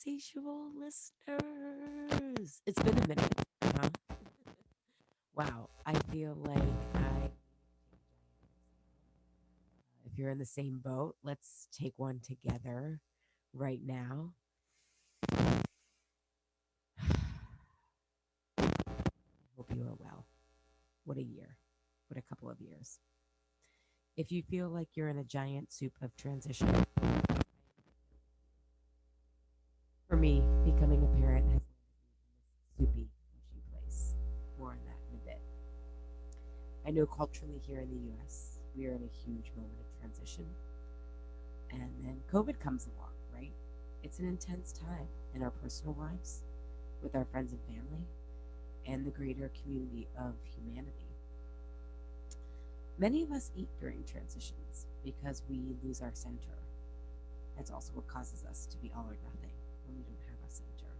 insatiable listeners. It's been a minute. Huh? Wow. I feel like if you're in the same boat, let's take one together right now. Hope you are well. What a year. What a couple of years. If you feel like you're in a giant soup of transition, for me, becoming a parent has soupy, mushy place. More on that in a bit. I know culturally here in the US, we are in a huge moment of transition. And then COVID comes along, right? It's an intense time in our personal lives, with our friends and family, and the greater community of humanity. Many of us eat during transitions because we lose our center. That's also what causes us to be all or nothing when we don't have a center.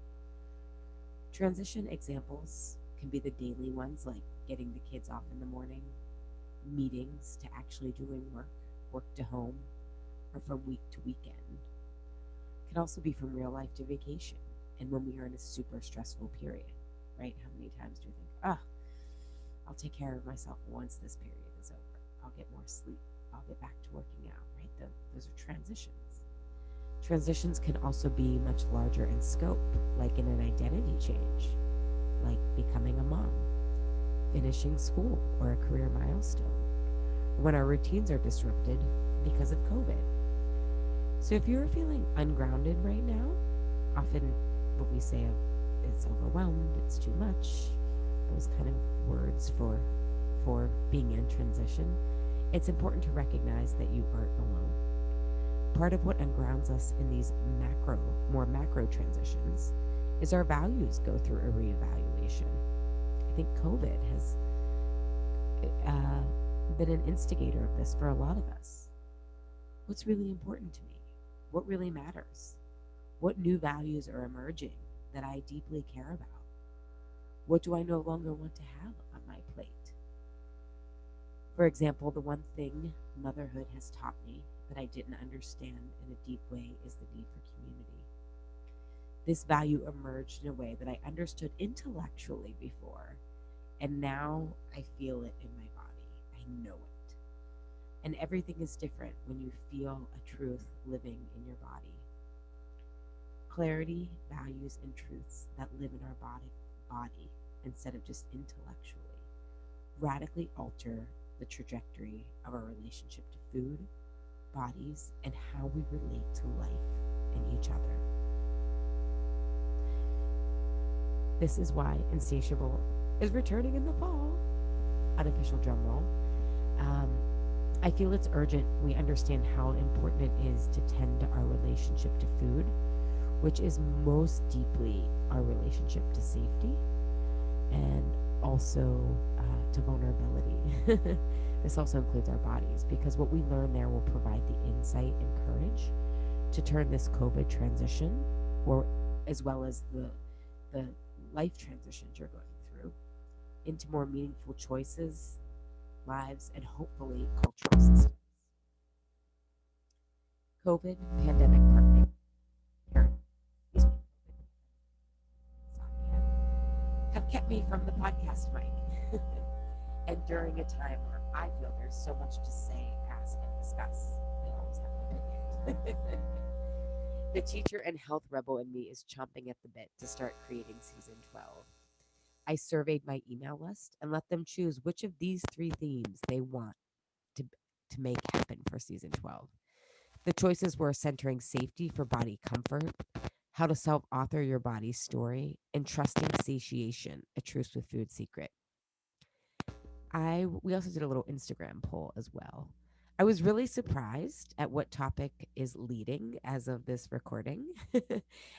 Transition examples can be the daily ones like getting the kids off in the morning, meetings to actually doing work, work to home, or from week to weekend. It can also be from real life to vacation and when we are in a super stressful period, right? How many times do we think, I'll take care of myself once this period is over. I'll get more sleep. I'll get back to working out, right? Those are transitions. Transitions can also be much larger in scope, like in an identity change, like becoming a mom, finishing school, or a career milestone, when our routines are disrupted because of COVID. So if you're feeling ungrounded right now, often what we say is overwhelmed, it's too much, those kind of words for being in transition, it's important to recognize that you aren't alone. Part of what ungrounds us in these more macro transitions is our values go through a reevaluation. I think COVID has uh, been an instigator of this for a lot of us. What's really important to me? What really matters? What new values are emerging that I deeply care about? What do I no longer want to have on my plate? For example, the one thing motherhood has taught me that I didn't understand in a deep way is the need for community. This value emerged in a way that I understood intellectually before, and now I feel it in my body. I know it. And everything is different when you feel a truth living in your body. Clarity, values, and truths that live in our body instead of just intellectually radically alter the trajectory of our relationship to food, bodies, and how we relate to life and each other. This is why Insatiable is returning in the fall. Unofficial drum roll. Um, I feel it's urgent we understand how important it is to tend to our relationship to food, which is most deeply our relationship to safety and also to vulnerability. This also includes our bodies because what we learn there will provide the insight and courage to turn this COVID transition, or as well as the life transitions you're going through, into more meaningful choices, lives, and hopefully cultural systems. COVID pandemic partnering excuse me, have kept me from the podcast mic. And during a time where I feel there's so much to say, ask, and discuss, I always have an opinion. The teacher and health rebel in me is chomping at the bit to start creating season 12. I surveyed my email list and let them choose which of these three themes they want to, to make happen for season 12. The choices were centering safety for body comfort, how to self author your body's story, and trusting satiation, a truce with food secret. We also did a little Instagram poll as well. I was really surprised at what topic is leading as of this recording.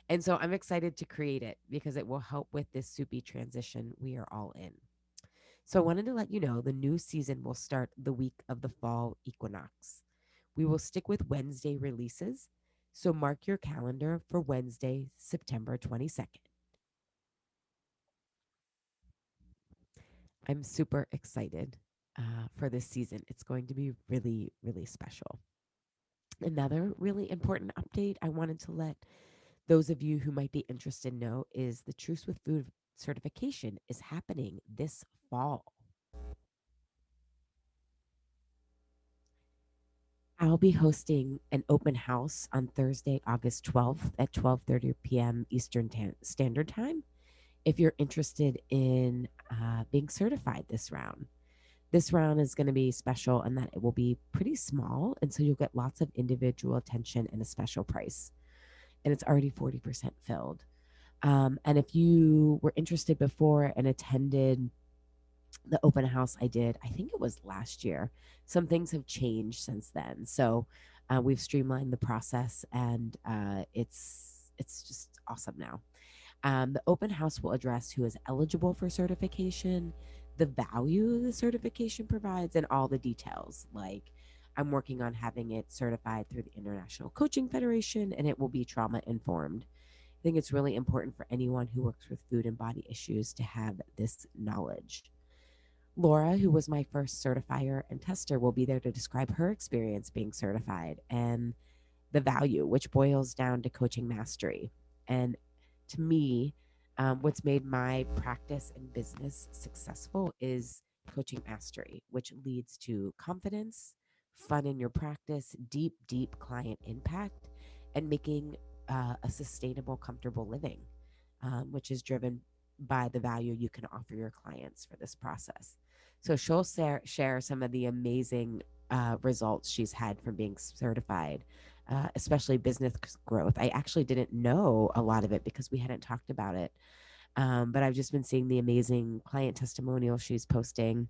And so I'm excited to create it because it will help with this soupy transition we are all in. So I wanted to let you know the new season will start the week of the fall equinox. We will stick with Wednesday releases, so mark your calendar for Wednesday, September 22nd. I'm super excited for this season. It's going to be really, really special. Another really important update I wanted to let Those of you who might be interested know is the Truce with Food certification is happening this fall. I'll be hosting an open house on Thursday, August 12th at 12:30 p.m. Eastern Standard Time. If you're interested in being certified this round is going to be special in that it will be pretty small, and so you'll get lots of individual attention and a special price. And it's already 40% filled. And if you were interested before and attended the open house I did, I think it was last year. Some things have changed since then. So we've streamlined the process, and it's just awesome now. The open house will address who is eligible for certification, the value the certification provides, and all the details. Like, I'm working on having it certified through the International Coaching Federation, and it will be trauma informed. I think it's really important for anyone who works with food and body issues to have this knowledge. Laura, who was my first certifier and tester, will be there to describe her experience being certified and the value, which boils down to coaching mastery. And to me, what's made my practice and business successful is coaching mastery, which leads to confidence, fun in your practice, deep client impact, and making a sustainable, comfortable living, which is driven by the value you can offer your clients for this process. So she'll share some of the amazing results she's had from being certified, especially business growth. I actually didn't know a lot of it because we hadn't talked about it. But I've just been seeing the amazing client testimonials she's posting.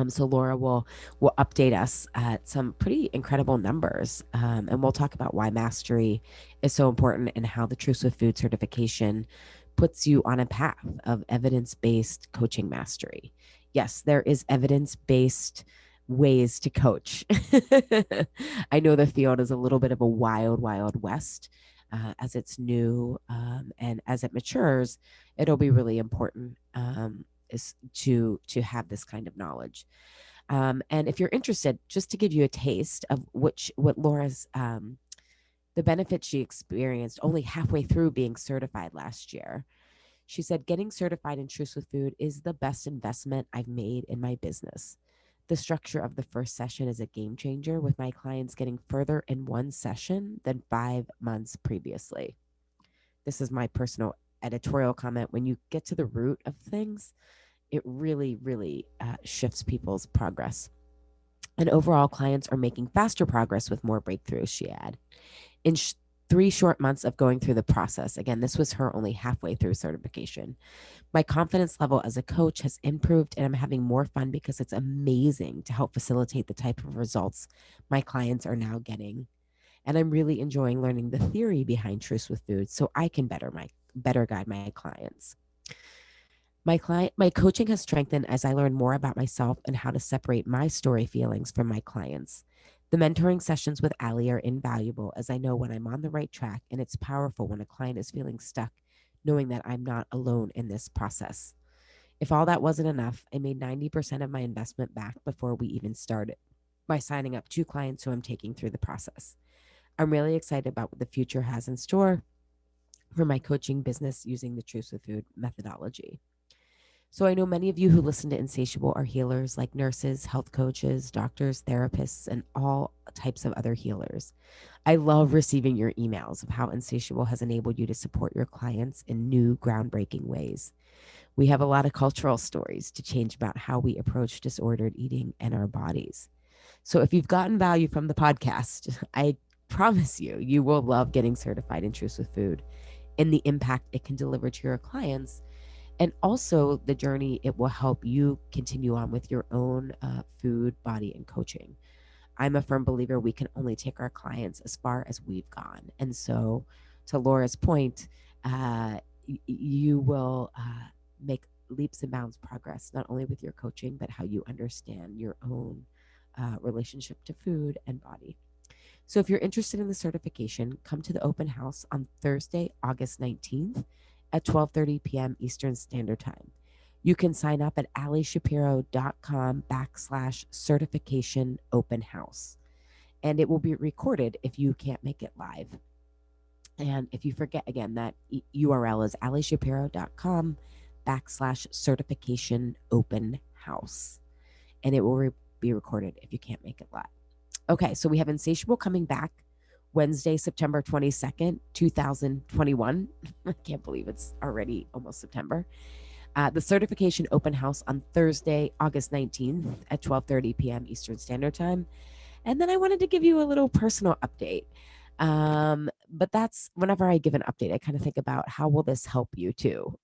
So Laura will update us at some pretty incredible numbers, and we'll talk about why mastery is so important and how the Truce with Food certification puts you on a path of evidence-based coaching mastery. Yes, there is evidence-based ways to coach. I know the field is a little bit of a wild west as it's new, and as it matures, it'll be really important. Is to have this kind of knowledge. And if you're interested, just to give you a taste of what Laura's the benefit she experienced only halfway through being certified last year. She said, getting certified in Truce with Food is the best investment I've made in my business. The structure of the first session is a game changer, with my clients getting further in one session than 5 months previously. This is my personal editorial comment. When you get to the root of things, it really shifts people's progress. And overall, clients are making faster progress with more breakthroughs, she added. In 3 short months of going through the process, again, this was her only halfway through certification, my confidence level as a coach has improved, and I'm having more fun because it's amazing to help facilitate the type of results my clients are now getting. And I'm really enjoying learning the theory behind Truce with Food so I can better guide my clients. My coaching has strengthened as I learn more about myself and how to separate my story feelings from my clients. The mentoring sessions with Allie are invaluable as I know when I'm on the right track, and it's powerful when a client is feeling stuck, knowing that I'm not alone in this process. If all that wasn't enough, I made 90% of my investment back before we even started by signing up 2 clients who I'm taking through the process. I'm really excited about what the future has in store for my coaching business using the Truce with Food methodology. So I know many of you who listen to Insatiable are healers, like nurses, health coaches, doctors, therapists, and all types of other healers. I love receiving your emails of how Insatiable has enabled you to support your clients in new, groundbreaking ways. We have a lot of cultural stories to change about how we approach disordered eating and our bodies. So if you've gotten value from the podcast, I promise you will love getting certified in Truce with Food and the impact it can deliver to your clients, and also the journey it will help you continue on with your own food, body, and coaching. I'm a firm believer we can only take our clients as far as we've gone. And so, to Laura's point, you will make leaps and bounds progress, not only with your coaching, but how you understand your own relationship to food and body. So if you're interested in the certification, come to the open house on Thursday, August 19th at 12:30 p.m. Eastern Standard Time. You can sign up at allishapiro.com/certification open house. And it will be recorded if you can't make it live. And if you forget, again, that URL is alishapiro.com/certification open house. And it will be recorded if you can't make it live. Okay, so we have Insatiable coming back Wednesday, September 22nd, 2021. I can't believe it's already almost September. The certification open house on Thursday, August 19th at 12:30 p.m. Eastern Standard Time. And then I wanted to give you a little personal update. But that's whenever I give an update, I kind of think about how will this help you too.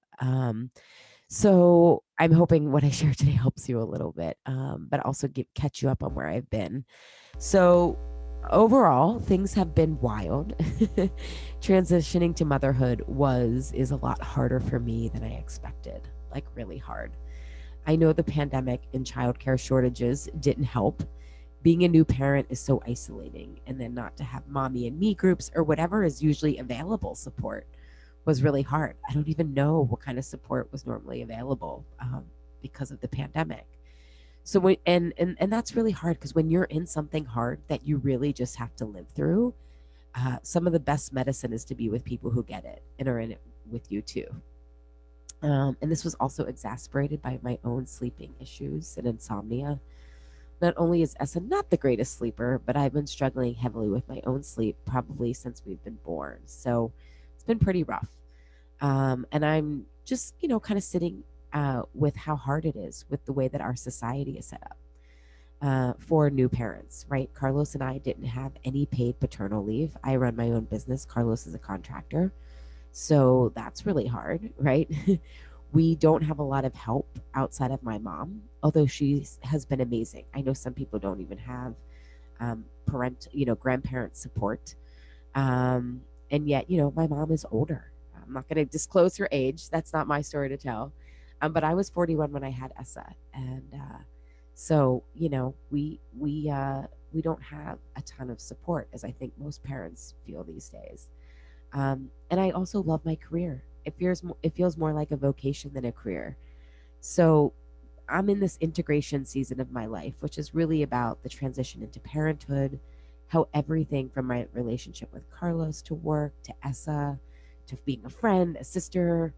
So I'm hoping what I share today helps you a little bit, but also catch you up on where I've been. So overall, things have been wild. Transitioning to motherhood is a lot harder for me than I expected, like really hard. I know the pandemic and childcare shortages didn't help. Being a new parent is so isolating, and then not to have mommy and me groups or whatever is usually available support was really hard. I don't even know what kind of support was normally available because of the pandemic. So when and that's really hard because when you're in something hard that you really just have to live through, some of the best medicine is to be with people who get it and are in it with you too. And this was also exacerbated by my own sleeping issues and insomnia. Not only is Essa not the greatest sleeper, but I've been struggling heavily with my own sleep probably since we've been born. So it's been pretty rough. And I'm just, kind of sitting with how hard it is with the way that our society is set up for new parents, right? Carlos and I didn't have any paid paternal leave. I run my own business. Carlos is a contractor. So that's really hard, right? We don't have a lot of help outside of my mom, although she has been amazing. I know some people don't even have grandparent support. Um, and yet, my mom is older. I'm not going to disclose her age. That's not my story to tell. But I was 41 when I had Essa, and so we don't have a ton of support, as I think most parents feel these days. And I also love my career. It feels more like a vocation than a career. So I'm in this integration season of my life, which is really about the transition into parenthood, how everything from my relationship with Carlos to work to Essa to being a friend, a sister,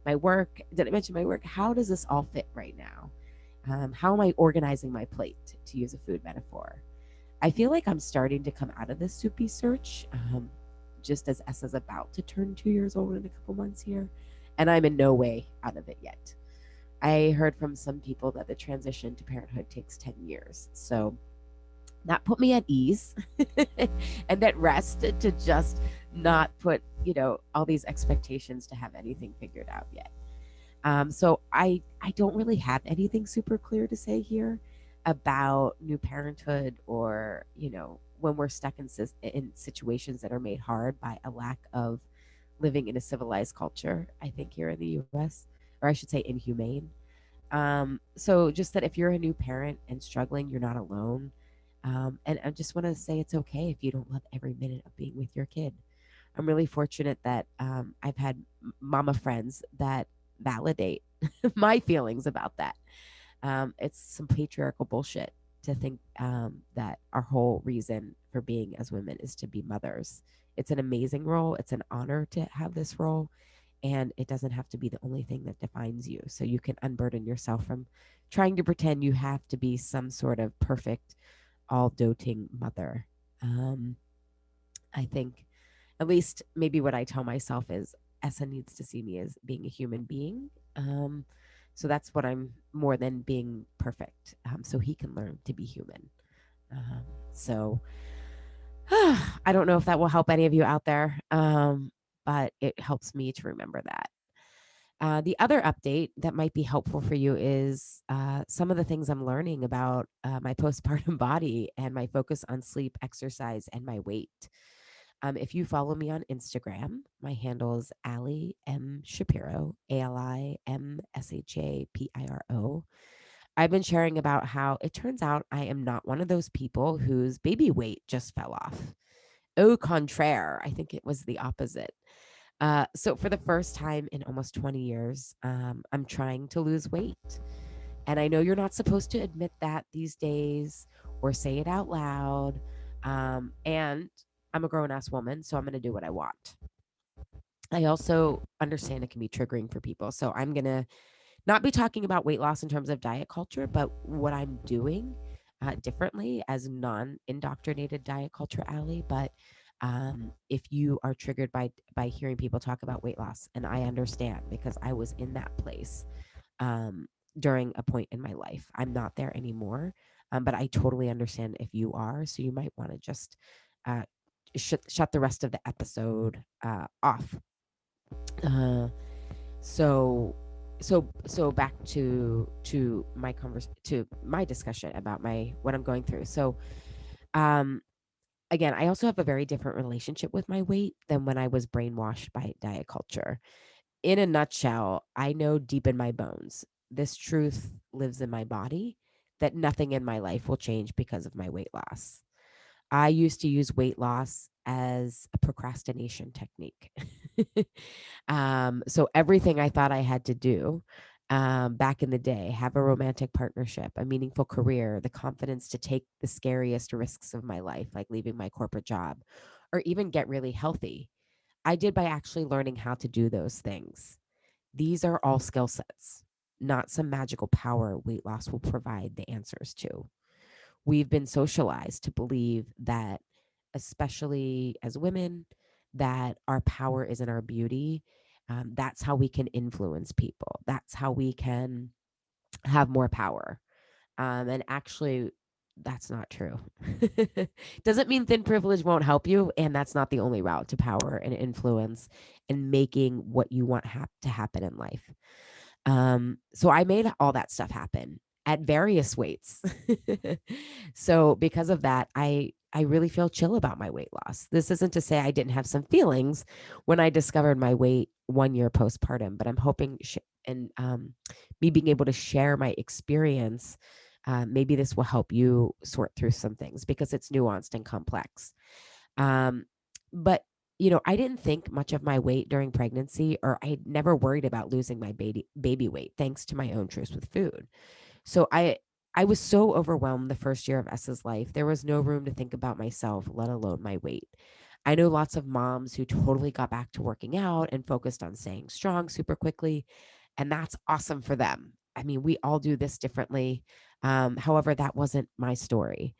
my work. Did I mention my work? How does this all fit right now? How am I organizing my plate, to use a food metaphor? I feel like I'm starting to come out of this soupy search, just as Essa's about to turn 2 years old in a couple months here, and I'm in no way out of it yet. I heard from some people that the transition to parenthood takes 10 years. So that put me at ease and at rest to just not put, all these expectations to have anything figured out yet. So I don't really have anything super clear to say here about new parenthood or, when we're stuck in situations that are made hard by a lack of living in a civilized culture, I think here in the US, or I should say inhumane. So just that if you're a new parent and struggling, you're not alone. And I just want to say it's okay if you don't love every minute of being with your kid. I'm really fortunate that I've had mama friends that validate my feelings about that. It's some patriarchal bullshit to think that our whole reason for being as women is to be mothers. It's an amazing role. It's an honor to have this role, and it doesn't have to be the only thing that defines you. So you can unburden yourself from trying to pretend you have to be some sort of perfect, all doting mother. Um, I think at least maybe what I tell myself is Essa needs to see me as being a human being. So that's what I'm more than being perfect. So he can learn to be human. So I don't know if that will help any of you out there, but it helps me to remember that. The other update that might be helpful for you is some of the things I'm learning about my postpartum body and my focus on sleep, exercise, and my weight. If you follow me on Instagram, my handle is Ali M Shapiro, ALIMSHAPIRO. I've been sharing about how it turns out I am not one of those people whose baby weight just fell off. Au contraire, I think it was the opposite. So for the first time in almost 20 years, I'm trying to lose weight. And I know you're not supposed to admit that these days or say it out loud. And I'm a grown ass woman, so I'm going to do what I want. I also understand it can be triggering for people. So I'm going to not be talking about weight loss in terms of diet culture, but what I'm doing differently as non-indoctrinated diet culture ally. But if you are triggered by hearing people talk about weight loss, and I understand because I was in that place um, during a point in my life. I'm not there anymore, but I totally understand if you are. So you might want to just uh, shut the rest of the episode off. Uh, so so back to my discussion about my what I'm going through. So um again, I also have a very different relationship with my weight than when I was brainwashed by diet culture. In a nutshell, I know deep in my bones this truth lives in my body, that nothing in my life will change because of my weight loss. I used to use weight loss as a procrastination technique. So everything I thought I had to do back in the day, have a romantic partnership, a meaningful career, the confidence to take the scariest risks of my life, like leaving my corporate job, or even get really healthy, I did by actually learning how to do those things. These are all skill sets, not some magical power weight loss will provide the answers to. We've been socialized to believe that, especially as women, that our power is in our beauty. That's how we can influence people. That's how we can have more power. And actually, that's not true. Doesn't mean thin privilege won't help you. And that's not the only route to power and influence and making what you want to happen in life. So I made all that stuff happen at various weights. So because of that, I really feel chill about my weight loss. This isn't to say I didn't have some feelings when I discovered my weight 1 year postpartum, but I'm hoping and me being able to share my experience, maybe this will help you sort through some things because it's nuanced and complex. Um, but I didn't think much of my weight during pregnancy, or I never worried about losing my baby weight thanks to my own truce with food. So I was so overwhelmed the first year of S's life. There was no room to think about myself, let alone my weight. I know lots of moms who totally got back to working out and focused on staying strong super quickly, and that's awesome for them. I mean, we all do this differently. However, that wasn't my story.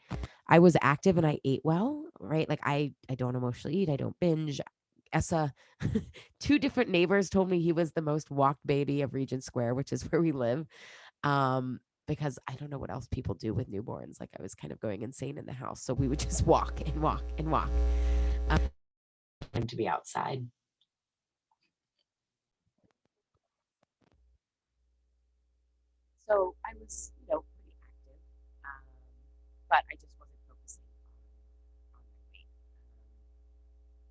I was active and I ate well, right? Like I don't emotionally eat, I don't binge. Essa, two different neighbors told me he was the most walked baby of Regent Square, which is where we live. Um, because I don't know what else people do with newborns. Like I was kind of going insane in the house. So we would just walk and walk and walk. And to be outside. So I was, pretty active, um, but I just wasn't focusing on my weight.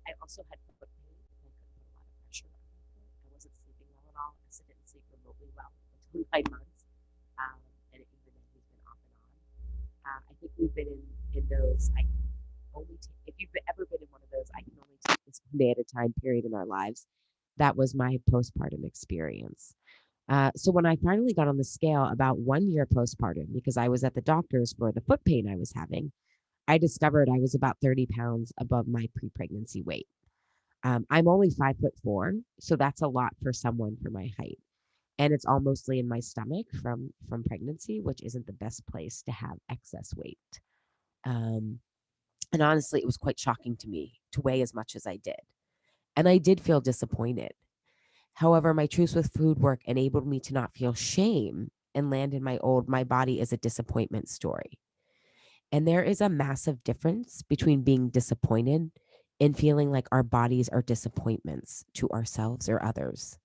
I also had foot pain, and I couldn't put a lot of pressure on my foot. I wasn't sleeping well at all. I didn't sleep remotely well until 9 months, and even then he's been off and on. I think we've been in those. I can only take if you've ever been in one of those. I can only take this one day at a time. Period in our lives. That was my postpartum experience. So when I finally got on the scale about 1 year postpartum, because I was at the doctor's for the foot pain I was having, I discovered I was about 30 pounds above my pre-pregnancy weight. I'm only 5'4", so that's a lot for someone for my height, and it's all mostly in my stomach from pregnancy, which isn't the best place to have excess weight. Um, and honestly, it was quite shocking to me to weigh as much as I did, and I did feel disappointed. However, my truce with food work enabled me to not feel shame and land in my body is a disappointment story. And there is a massive difference between being disappointed and feeling like our bodies are disappointments to ourselves or others.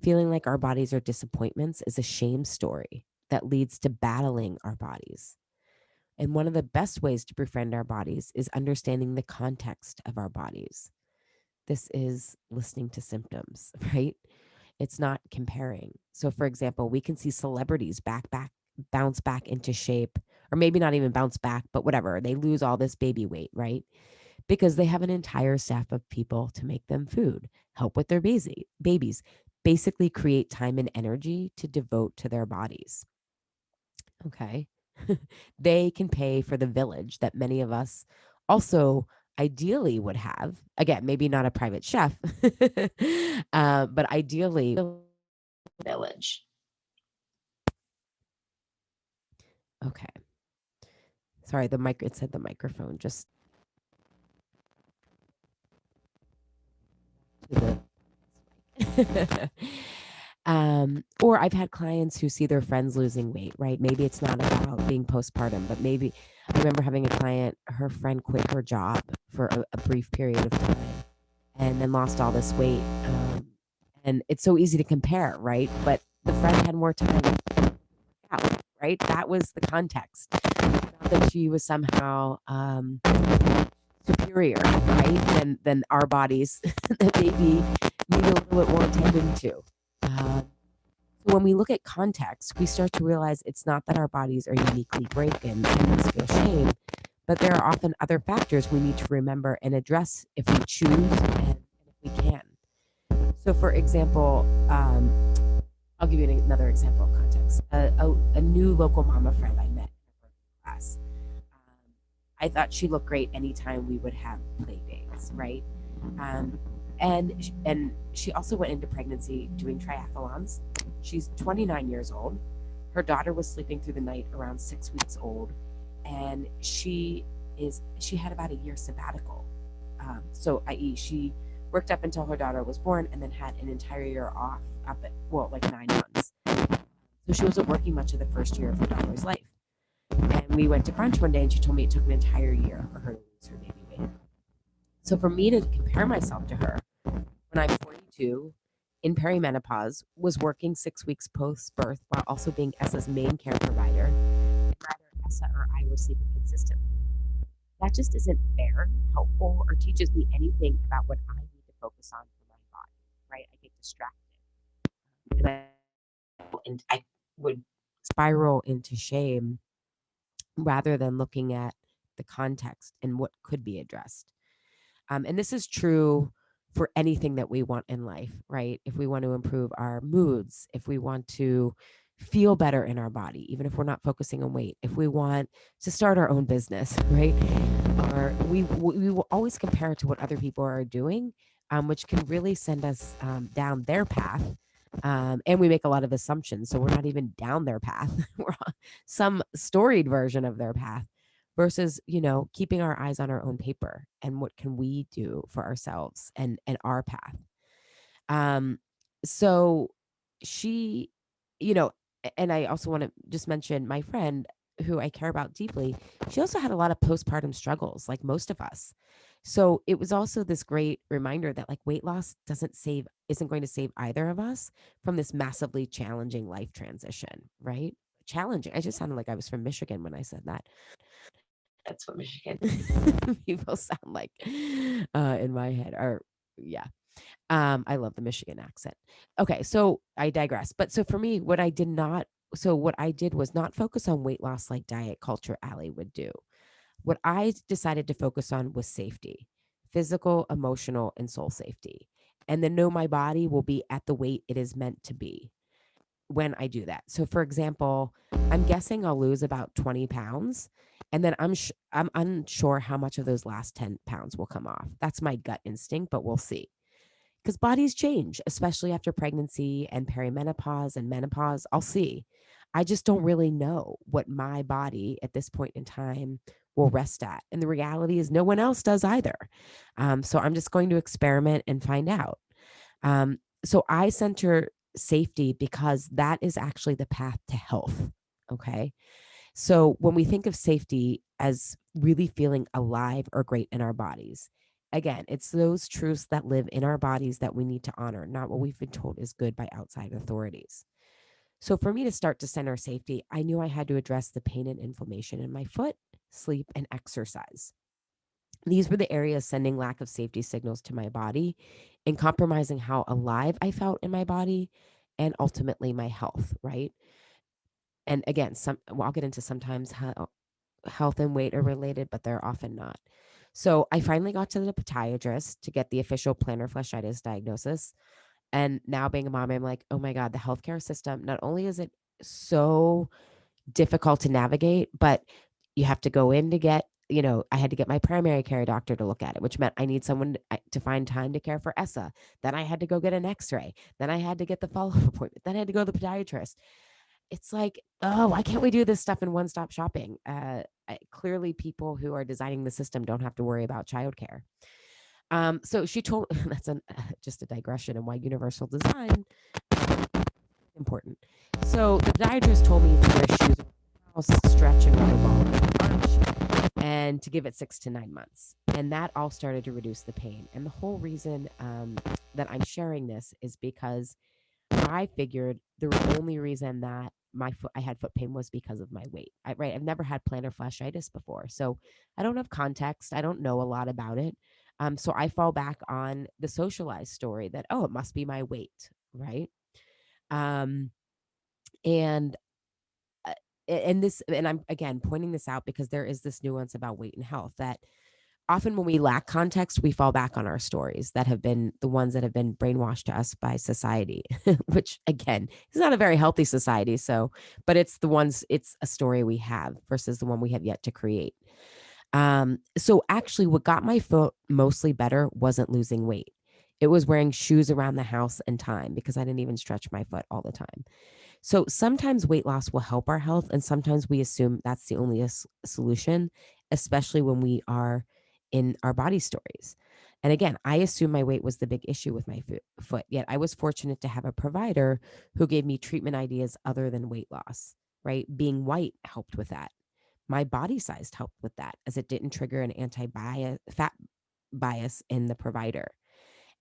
Feeling like our bodies are disappointments is a shame story that leads to battling our bodies. And one of the best ways to befriend our bodies is understanding the context of our bodies. This is listening to symptoms, right? It's not comparing. So for example, we can see celebrities bounce back into shape, or maybe not even bounce back, but whatever. They lose all this baby weight, right? Because they have an entire staff of people to make them food, help with their babies, basically create time and energy to devote to their bodies. Okay. They can pay for the village that many of us also ideally would have. Again, maybe not a private chef, but ideally, Village. okay. Sorry, the mic. It said the microphone just to the. Or I've had clients who see their friends losing weight, right? Maybe it's not about being postpartum, but maybe I remember having a client, her friend quit her job for a brief period of time and then lost all this weight. And it's so easy to compare, right? But the friend had more time out, right? That was the context. Not that she was somehow superior, right? Than our bodies that maybe need a little bit more attention to. So when we look at context, we start to realize it's not that our bodies are uniquely broken and makes us feel shame, but there are often other factors we need to remember and address if we choose and if we can. So, for example, I'll give you another example of context. A new local mama friend I met in a birthday class. Um, I thought she looked great anytime we would have play dates, right? Um, and she also went into pregnancy doing triathlons. She's 29 years old. Her daughter was sleeping through the night around 6 weeks old, and she had about a year sabbatical. So, i.e., she worked up until her daughter was born, and then had an entire year off up at well, like 9 months. So she wasn't working much of the first year of her daughter's life. And we went to brunch one day, and she told me it took an entire year for her to lose her baby weight. So for me to compare myself to her when I'm 42, in perimenopause, was working 6 weeks post birth while also being Essa's main care provider, and neither Essa or I were sleeping consistently. That just isn't fair, helpful, or teaches me anything about what I need to focus on for my body, right? I get distracted. And I would spiral into shame rather than looking at the context and what could be addressed. And this is true for anything that we want in life, right? If we want to improve our moods, if we want to feel better in our body, even if we're not focusing on weight, if we want to start our own business, right? Or we will always compare it to what other people are doing, which can really send us down their path. And we make a lot of assumptions. So we're not even down their path. We're on some storied version of their path versus, keeping our eyes on our own paper and what can we do for ourselves and our path. Um, so she, you know, and I also want to just mention my friend who I care about deeply. She also had a lot of postpartum struggles, like most of us. So it was also this great reminder that like weight loss isn't going to save either of us from this massively challenging life transition, right? Challenging. I just sounded like I was from Michigan when I said that. That's what Michigan. People sound like in my head. Or yeah. I love the Michigan accent. Okay, so I digress. But so for me, what I did was not focus on weight loss like diet culture Allie would do. What I decided to focus on was safety, physical, emotional, and soul safety. And then know my body will be at the weight it is meant to be when I do that. So, for example, I'm guessing I'll lose about 20 pounds, and then I'm unsure how much of those last 10 pounds will come off. That's my gut instinct, but we'll see. Because bodies change, especially after pregnancy and perimenopause and menopause. I'll see. I just don't really know what my body at this point in time will rest at. And the reality is, no one else does either. So I'm just going to experiment and find out. So I center safety because that is actually the path to health. Okay. So when we think of safety as really feeling alive or great in our bodies, again, it's those truths that live in our bodies that we need to honor, not what we've been told is good by outside authorities. So for me to start to center safety, I knew I had to address the pain and inflammation in my foot, sleep, and exercise. These were the areas sending lack of safety signals to my body and compromising how alive I felt in my body and ultimately my health, right? And again, I'll get into sometimes how health and weight are related, but they're often not. So I finally got to the podiatrist to get the official plantar fasciitis diagnosis. And now being a mom, I'm like, oh my God, the healthcare system, not only is it so difficult to navigate, but you have to go in to get I had to get my primary care doctor to look at it, which meant I need someone to find time to care for Essa. Then I had to go get an x-ray. Then I had to get the follow-up appointment. Then I had to go to the podiatrist. It's like, oh, why can't we do this stuff in one-stop shopping? Clearly people who are designing the system don't have to worry about childcare. So she told that's just a digression and why universal design important. So the podiatrist told me to wear shoes around the house, stretch and run a ball on the arch, and to give it 6 to 9 months. And that all started to reduce the pain. And the whole reason that I'm sharing this is because I figured the only reason that I had foot pain was because of my weight. Right? I've never had plantar fasciitis before, so I don't have context. I don't know a lot about it. So I fall back on the socialized story that, oh, it must be my weight, right? Um, and uh, and I'm again pointing this out because there is this nuance about weight and health that often when we lack context, we fall back on our stories that have been the ones that have been brainwashed to us by society, which again is not a very healthy society. So, but it's a story we have versus the one we have yet to create. So actually, what got my foot mostly better wasn't losing weight. It was wearing shoes around the house and time because I didn't even stretch my foot all the time. So sometimes weight loss will help our health, and sometimes we assume that's the only solution, especially when we are in our body stories. And again, I assumed my weight was the big issue with my foot, yet I was fortunate to have a provider who gave me treatment ideas other than weight loss, right? Being white helped with that. My body size helped with that as it didn't trigger an fat bias in the provider.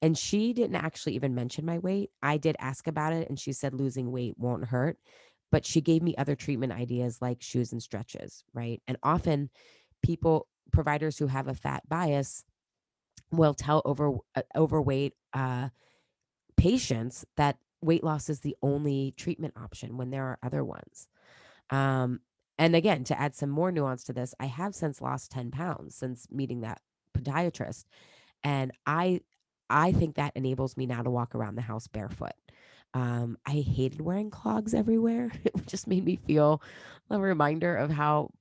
And she didn't actually even mention my weight. I did ask about it and she said losing weight won't hurt, but she gave me other treatment ideas like shoes and stretches, right? And often providers who have a fat bias will tell overweight patients that weight loss is the only treatment option when there are other ones. Um, and again, to add some more nuance to this, I have since lost 10 pounds since meeting that podiatrist. And I think that enables me now to walk around the house barefoot. I hated wearing clogs everywhere. It just made me feel a reminder of how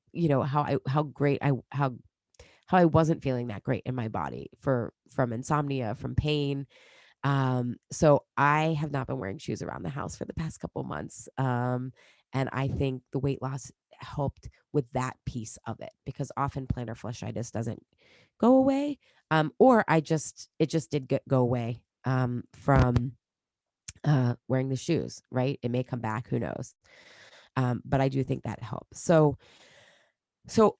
great how I wasn't feeling that great in my body from insomnia, from pain. So I have not been wearing shoes around the house for the past couple months. And I think the weight loss helped with that piece of it because often plantar fasciitis doesn't go away. Or it just did go away from wearing the shoes, right? It may come back, who knows? But I do think that helps. So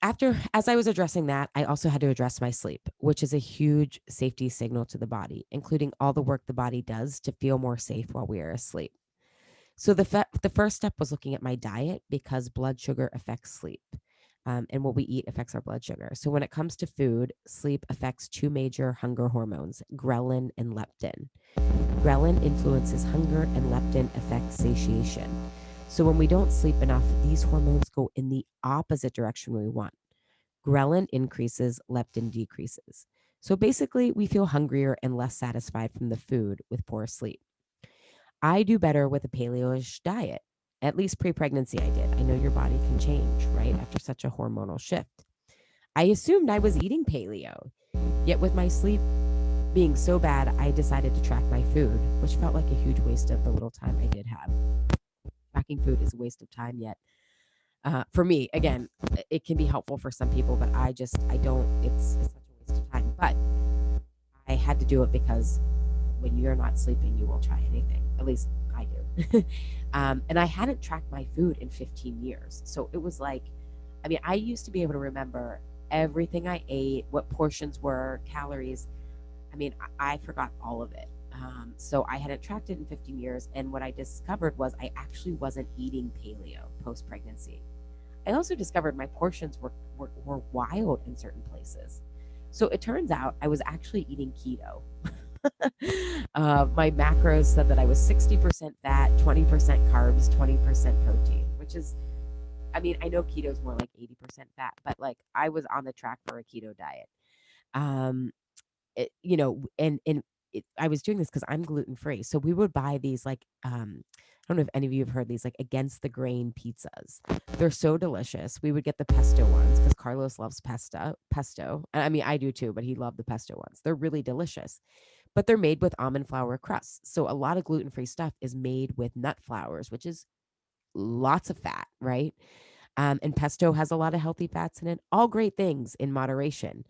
as I was addressing that, I also had to address my sleep, which is a huge safety signal to the body, including all the work the body does to feel more safe while we are asleep. So the first step was looking at my diet because blood sugar affects sleep. And what we eat affects our blood sugar. So when it comes to food, sleep affects two major hunger hormones, ghrelin and leptin. Ghrelin influences hunger and leptin affects satiation. So when we don't sleep enough, these hormones go in the opposite direction we want. Ghrelin increases, leptin decreases. So basically, we feel hungrier and less satisfied from the food with poor sleep. I do better with a paleo-ish diet. At least pre-pregnancy I did. I know your body can change, right? After such a hormonal shift. I assumed I was eating paleo. Yet with my sleep being so bad, I decided to track my food, which felt like a huge waste of the little time I did have. Tracking food is a waste of time, yet for me, again, it can be helpful for some people, but I don't, it's such a waste of time. But I had to do it because when you're not sleeping, you will try anything. At least I do. And I hadn't tracked my food in 15 years. So it was like, I mean, I used to be able to remember everything I ate, what portions were, calories. I mean, I forgot all of it. So I hadn't tracked it in 15 years. And what I discovered was I actually wasn't eating paleo post pregnancy. I also discovered my portions were wild in certain places. So it turns out I was actually eating keto. My macros said that I was 60% fat, 20% carbs, 20% protein, which is, I mean, I know keto is more like 80% fat, but like I was on the track for a keto diet. Um, and I was doing this because I'm gluten free. So we would buy these like I don't know if any of you have heard these like against the grain pizzas. They're so delicious. We would get the pesto ones because Carlos loves pesto. I mean, I do too, but he loved the pesto ones. They're really delicious, but they're made with almond flour crusts. So a lot of gluten free stuff is made with nut flours, which is lots of fat, right? And pesto has a lot of healthy fats in it. All great things in moderation.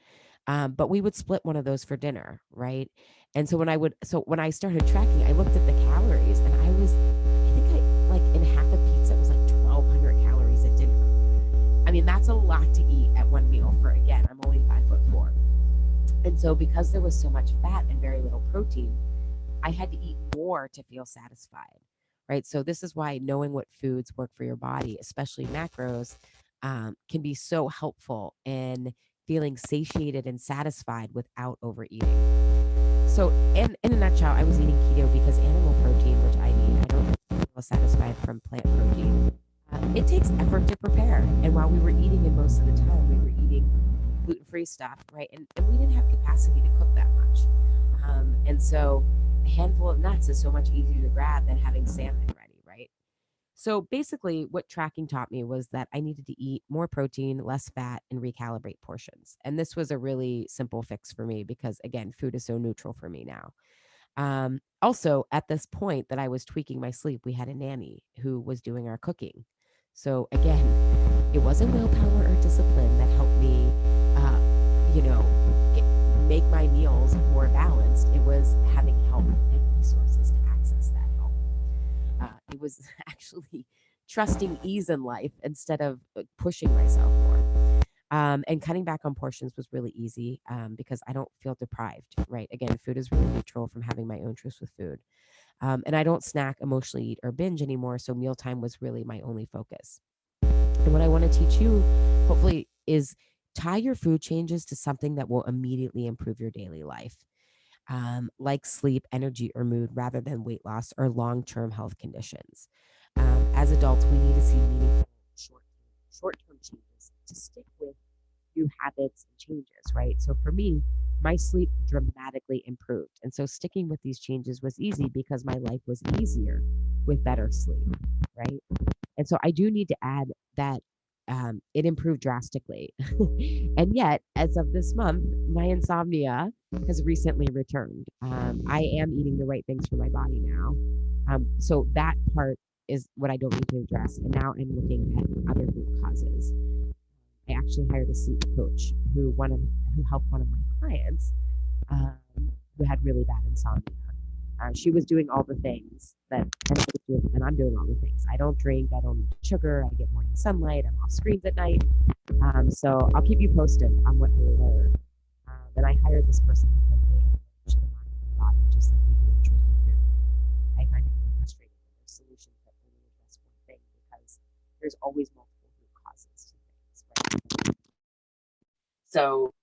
But we would split one of those for dinner, right? And so when I started tracking, I looked at the calories, and I think I like in half a pizza it was like 1,200 calories at dinner. I mean, that's a lot to eat at one meal for, again, I'm only 5'4". And so because there was so much fat and very little protein, I had to eat more to feel satisfied, right? So this is why knowing what foods work for your body, especially macros, can be so helpful in feeling satiated and satisfied without overeating. So, in a nutshell, I was eating keto because animal protein, which I need, I don't feel satisfied from plant protein. It takes effort to prepare, and while we were eating it most of the time, we were eating gluten-free stuff, right? And we didn't have capacity to cook that much. And so a handful of nuts is so much easier to grab than having salmon ready, right? So basically, what tracking taught me was that I needed to eat more protein, less fat, and recalibrate portions. And this was a really simple fix for me because, again, food is so neutral for me now. Also, at this point that I was tweaking my sleep, we had a nanny who was doing our cooking. So again, it wasn't willpower or discipline that helped me, you know, get, make my meals more balanced. It was having help and resources to access that help. It was actually trusting ease in life instead of pushing myself more. And cutting back on portions was really easy because I don't feel deprived, right? Again, food is really neutral from having my own truce with food. And I don't snack, emotionally eat, or binge anymore. So mealtime was really my only focus. And what I want to teach you, hopefully, is tie your food changes to something that will immediately improve your daily life, like sleep, energy, or mood, rather than weight loss or long term health conditions. As adults, we need to see meaningful short term changes to stick with new habits and changes, right? So for me, my sleep dramatically improved. And so sticking with these changes was easy because my life was easier with better sleep, right? And so I do need to add that it improved drastically. And yet, as of this month, my insomnia has recently returned. I am eating the right things for my body now. So that part is what I don't need to address. And now I'm looking at other root causes. I actually hired a sleep coach who helped one of my clients um, who had really bad insomnia. She was doing all the things that I'm doing, and I'm doing all the things. I don't drink, I don't eat sugar, I get morning sunlight, I'm off screens at night. So I'll keep you posted on what I learn. And I hired this person because they approach the mind and body just like we do in truth and food. I find it really frustrating when there's solutions that only address one thing because there's always multiple root causes to things, right? So